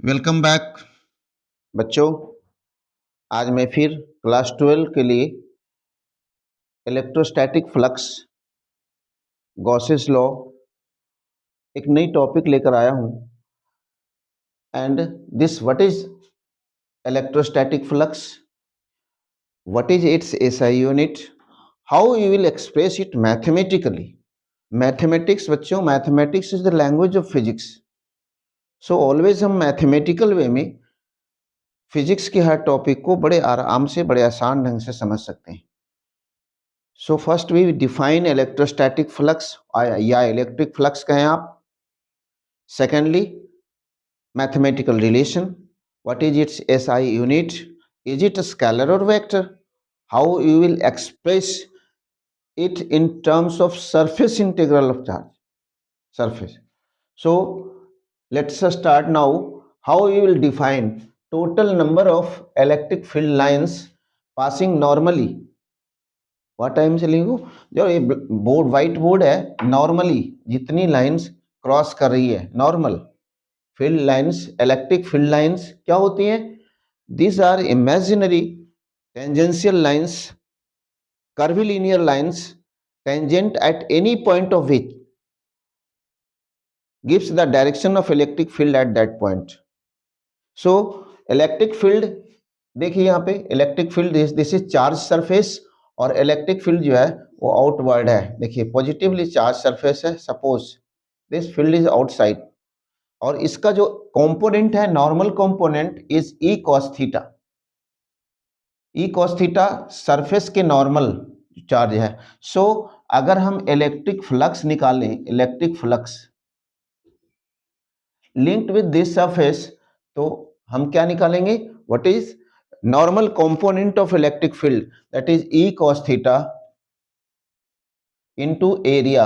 Welcome back बच्चों। आज मैं फिर क्लास 12 के लिए इलेक्ट्रोस्टैटिक फ्लक्स गॉसेस लॉ एक नई टॉपिक लेकर आया हूं। And this what is electrostatic flux, what is its SI unit, how you will express it mathematically. Mathematics बच्चों, mathematics is the language of physics. So always हम mathematical way में physics के हर topic को बड़े आराम से, बड़े आसान ढंग से समझ सकते हैं। So first we define electrostatic flux या electric flux कहें आप. Secondly, mathematical relation. What is its SI unit? Is it a scalar or vector? How you will express it in terms of surface integral of charge. Surface. So let's start now. How you will define total number of electric field lines passing normally. What I am telling you, जो ये board white board है, normally जितनी lines cross कर रही है, normal field lines, electric field lines क्या होती हैं? These are imaginary tangential lines, curvilinear lines tangent at any point of which gives the direction of electric field at that point. So electric field देखिए यहाँ पे, electric field this is charge surface और electric field जो है वो outward है. देखिए positively charge surface है, suppose this field is outside, और इसका जो कंपोनेंट है, normal component is E cos theta. E cos theta surface के नॉर्मल चार्ज है. सो अगर हम इलेक्ट्रिक फ्लक्स निकालें, electric flux linked with this surface, तो हम क्या निकालेंगे? What is normal component of electric field, that is E cos theta into area.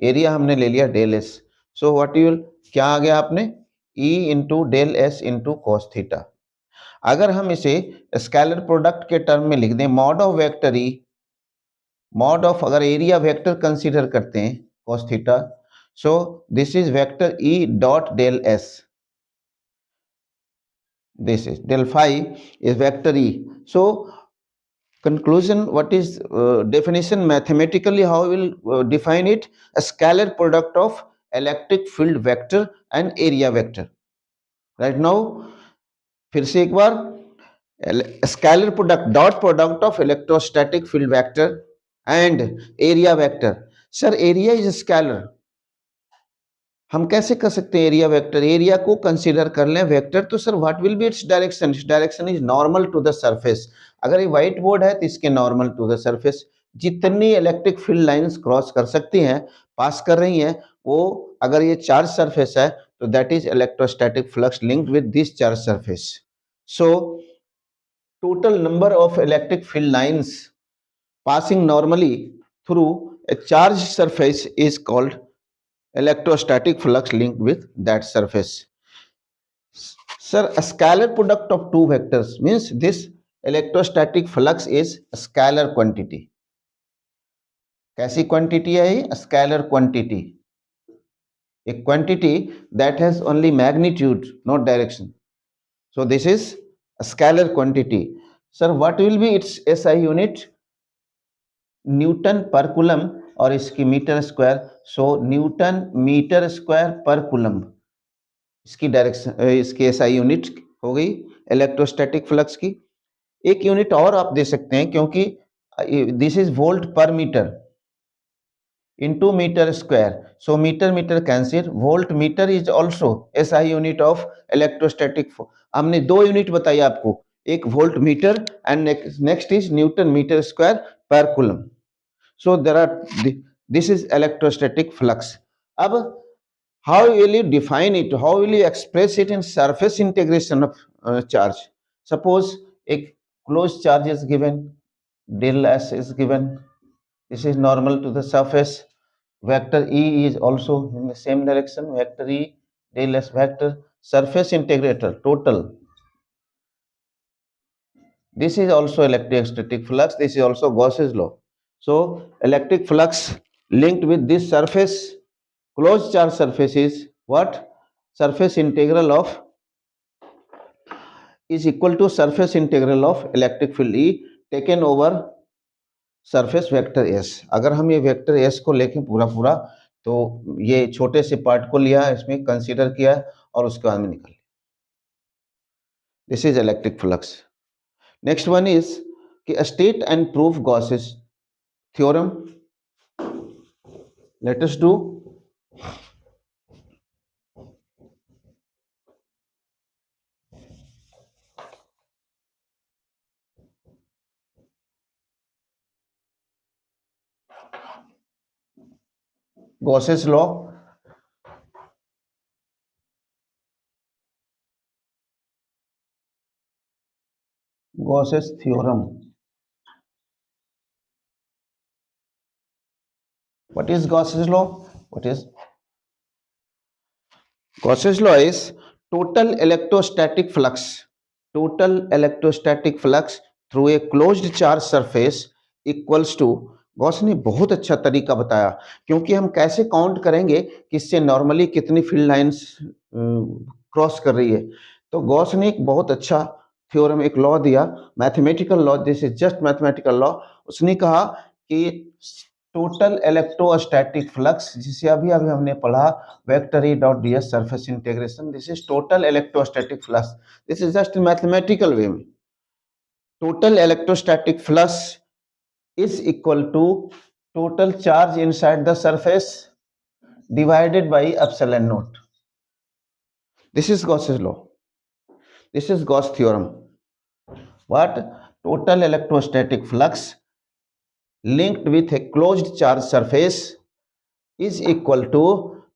area हमने ले लिया del S. So what you, क्या आ गया आपने? E into del S into cos theta. अगर हम इसे स्केलर प्रोडक्ट के टर्म में लिख दें, mod of vector E, mod of, अगर एरिया वेक्टर कंसीडर करते हैं cos theta, so this is vector E dot del S. This is del phi is vector E. So conclusion, what is definition mathematically, how we will define it? A scalar product of electric field vector and area vector. Right now फिर से एक बार, scalar product, dot product of electrostatic field vector and area vector. Sir, area is a scalar. हम कैसे कर सकते हैं area vector? Area को consider कर लें वेक्टर, तो sir what will be its direction? Direction is normal to the surface. अगर ये व्हाइट बोर्ड है तो इसके नॉर्मल टू द सरफेस. जितनी इलेक्ट्रिक फील्ड लाइंस क्रॉस कर सकती हैं, पास कर रही हैं, वो अगर ये चार्ज सरफेस है तो that is electrostatic flux linked with this charge surface. So total number of electric field lines passing normally through a charged surface is called electrostatic flux linked with that surface. Sir, a scalar product of two vectors means this electrostatic flux is a scalar quantity. कैसी quantity है ये? Scalar quantity, a quantity that has only magnitude, not direction. So this is a scalar quantity. Sir, what will be its SI unit? Newton पर coulomb और इसकी metre square. सो Newton metre square per coulomb, इसकी direction, इसकी SI unit हो गई electrostatic flux की. एक unit और आप दे सकते हैं, क्योंकि this is volt per metre into metre square. So metre metre cancel, volt metre is also SI unit of electrostatic. हमने दो यूनिट बताई आपको, एक volt metre and next is newton metre square per coulomb. So there are, this is electrostatic flux. अब how will you define it? How will you express it in surface integration of charge? Suppose a closed charge is given, del S is given. This is normal to the surface. Vector E is also in the same direction. Vector E, del S vector. Surface integrator total. This is also electrostatic flux. This is also Gauss's law. So electric flux linked with this surface, closed charge surface, is what? Surface integral of is equal to surface integral of electric field E taken over surface vector S. अगर हम ये vector S को लेके पूरा पूरा, तो ये छोटे से पार्ट को लिया, इसमें कंसीडर किया और उसके बाद में निकल लिया। This is electric flux. Next one is कि state and proof Gauss's theorem. Let us do. Gauss's law, Gauss's theorem. What is Gauss's law? What is Gauss's law? Is total electrostatic flux. Total electrostatic flux through a closed charge surface equals to, Gauss ने बहुत अच्छा तरीका बताया, क्योंकि हम कैसे count करेंगे कि इससे नॉर्मली कितनी फील्ड लाइंस क्रॉस कर रही है। तो गॉस ने एक बहुत अच्छा थ्योरम, एक लॉ दिया, mathematical law, this is just mathematical law. उसने कहा कि टोटल इलेक्ट्रोस्टैटिक फ्लक्स, जिसे अभी अभी हमने पढ़ा, vector E dot D S surface integration, this is total electrostatic flux. This is just mathematical way में। Total electrostatic flux is equal to total charge inside the surface divided by epsilon naught. This is Gauss's law. This is Gauss theorem. What? Total electrostatic flux linked with a closed charge surface is equal to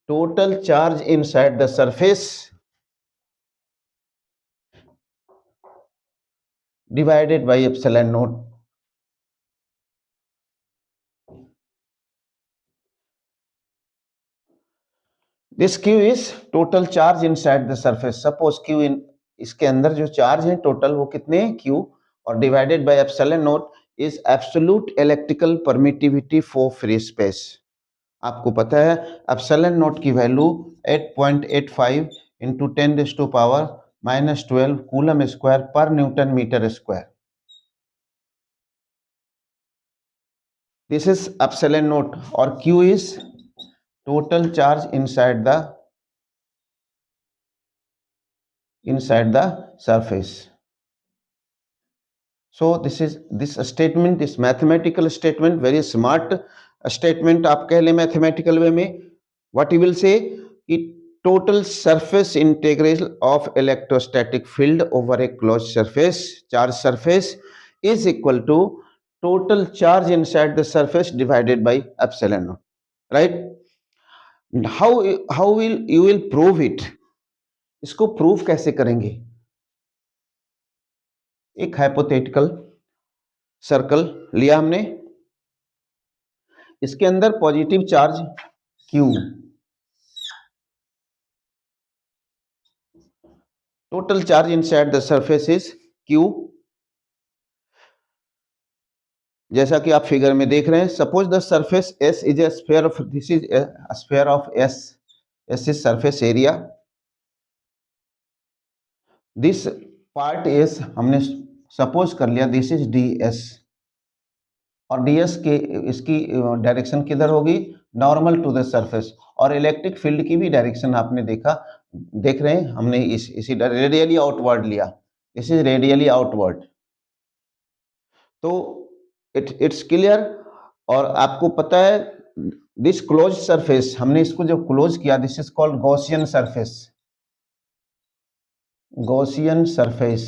total charge inside the surface divided by epsilon naught. This Q is total charge inside the surface. Suppose Q in, इसके अंदर जो charge है total वो कितने Q, और divided by epsilon naught is absolute electrical permittivity for free space. आपको पता है एप्सिलॉन नॉट की value 8.85 into 10⁻⁻12 coulomb square per newton metre square. This is epsilon naught, और Q is total charge inside the surface. So this statement is mathematical statement, very smart statement आप कह ले mathematical way में। what you will say कि total surface integral of electrostatic field over a closed surface, charge surface, is equal to total charge inside the surface divided by epsilon naught, right? how will you will prove it? इसको proof कैसे करेंगे? एक hypothetical circle लिया हमने, इसके अंदर positive charge Q, total charge inside the surface is Q, जैसा कि आप फिगर में देख रहे हैं। Suppose the surface S is a sphere of, this is a sphere of S, S is surface area, this part S हमने suppose कर लिया दिस इज DS, और DS के इसकी डायरेक्शन किधर होगी? Normal to the surface. और electric field की भी डायरेक्शन आपने देख रहे हैं, हमने इसी रेडियली आउटवर्ड लिया, दिस इज रेडियली आउटवर्ड। तो इट्स क्लियर। और आपको पता है दिस क्लोज सरफेस, हमने इसको जब क्लोज किया, this is called Gaussian surface, Gaussian surface.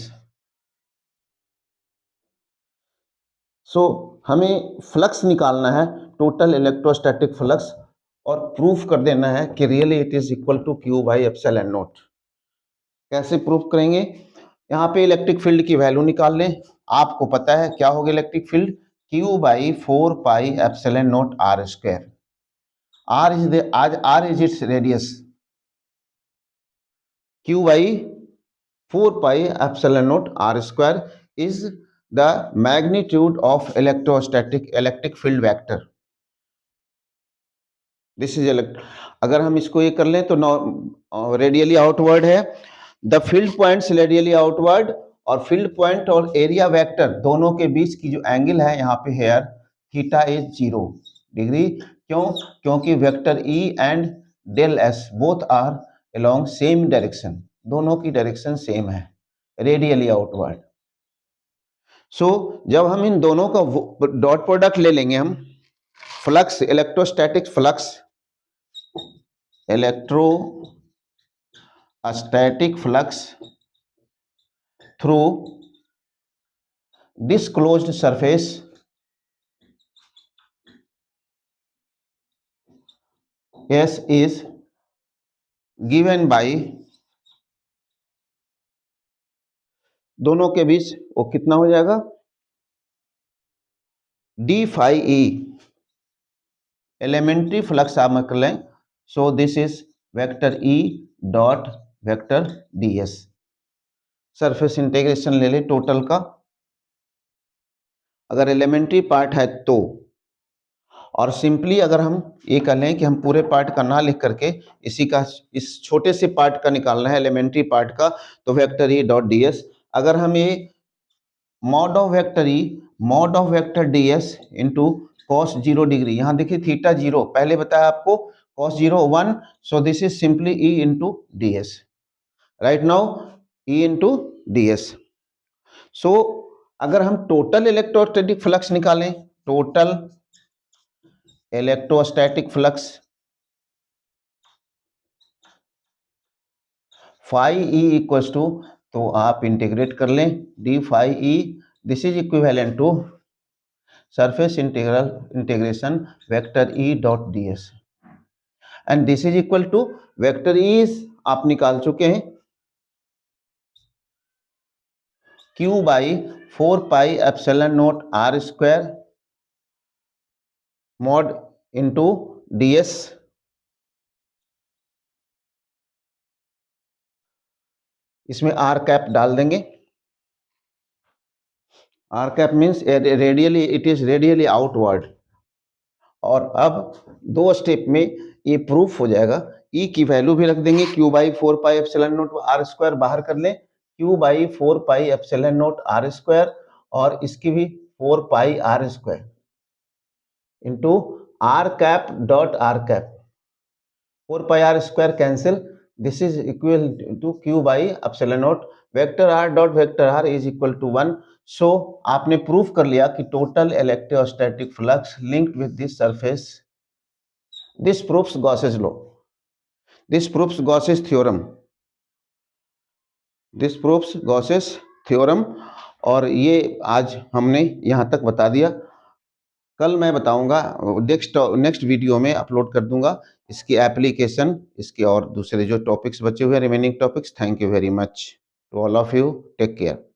So हमें फ्लक्स निकालना है, टोटल इलेक्ट्रोस्टैटिक फ्लक्स, और प्रूफ कर देना है कि really it is equal to Q by epsilon naught. कैसे प्रूफ करेंगे? यहाँ पे इलेक्ट्रिक फील्ड की वैल्यू निकाल लें। आपको पता है क्या होगा electric field? Q by 4 pi epsilon not R square. R is its radius, Q by 4 pi epsilon not R square is the magnitude of electric field vector. This is अगर हम इसको ये कर लें तो रेडियली आउटवर्ड है, the field points radially outward और field point और एरिया वेक्टर दोनों के बीच की जो एंगल है यहाँ पे हेयर थीटा इज 0 डिग्री। क्यों? क्योंकि vector E and del S both are along same direction, दोनों की डायरेक्शन सेम है, रेडियली आउटवर्ड। सो जब हम इन दोनों का डॉट प्रोडक्ट ले लेंगे, हम flux, electrostatic flux, electrostatic flux through this closed surface S is given by, दोनों के बीच वो कितना हो जाएगा, d phi e, elementary flux आप कर लें। So this is vector E dot vector ds, surface integration ले ले टोटल का, अगर एलिमेंट्री पार्ट है तो, और सिंपली अगर हम ये कर लें कि हम पूरे पार्ट का ना लिख करके इसी का, इस छोटे से पार्ट का निकालना है एलिमेंट्री पार्ट का, तो वेक्टर E डॉट ds, अगर हम ये mod of vector E mod of vector ds into cos 0 degree, यहाँ देखिए थीटा 0, पहले बताया आपको cos 0 1, so this is simply E into ds, right now E into ds। So अगर हम टोटल इलेक्ट्रोस्टैटिक फ्लक्स निकालें, total electrostatic flux phi E equals to, तो आप इंटीग्रेट कर लें d phi E, this is equivalent to surface integration vector E dot D S, and this is equal to vector E आप निकाल चुके हैं Q by 4 pi epsilon naught R square mod into D S, इसमें R cap डाल देंगे, R cap means radially, it is radially outward. और अब दो स्टेप में ये प्रूफ हो जाएगा, ई की वैल्यू भी रख देंगे Q by 4 pi epsilon naught R square, बाहर कर लें Q by 4 pi epsilon naught R square, और इसकी भी 4 pi R square into R cap dot R cap, 4 pi R square cancel, this is equal to Q by epsilon naught vector R dot vector R is equal to 1। So आपने proof कर लिया कि total electrostatic flux linked with this surface, this proofs Gauss's law, this proofs Gauss's theorem, this proofs Gauss's theorem. और ये आज हमने यहाँ तक बता दिया, कल मैं बताऊंगा, नेक्स्ट वीडियो में अपलोड कर दूंगा इसकी एप्लीकेशन, इसके और दूसरे जो टॉपिक्स बचे हुए remaining topics. Thank you very much to all of you, take care.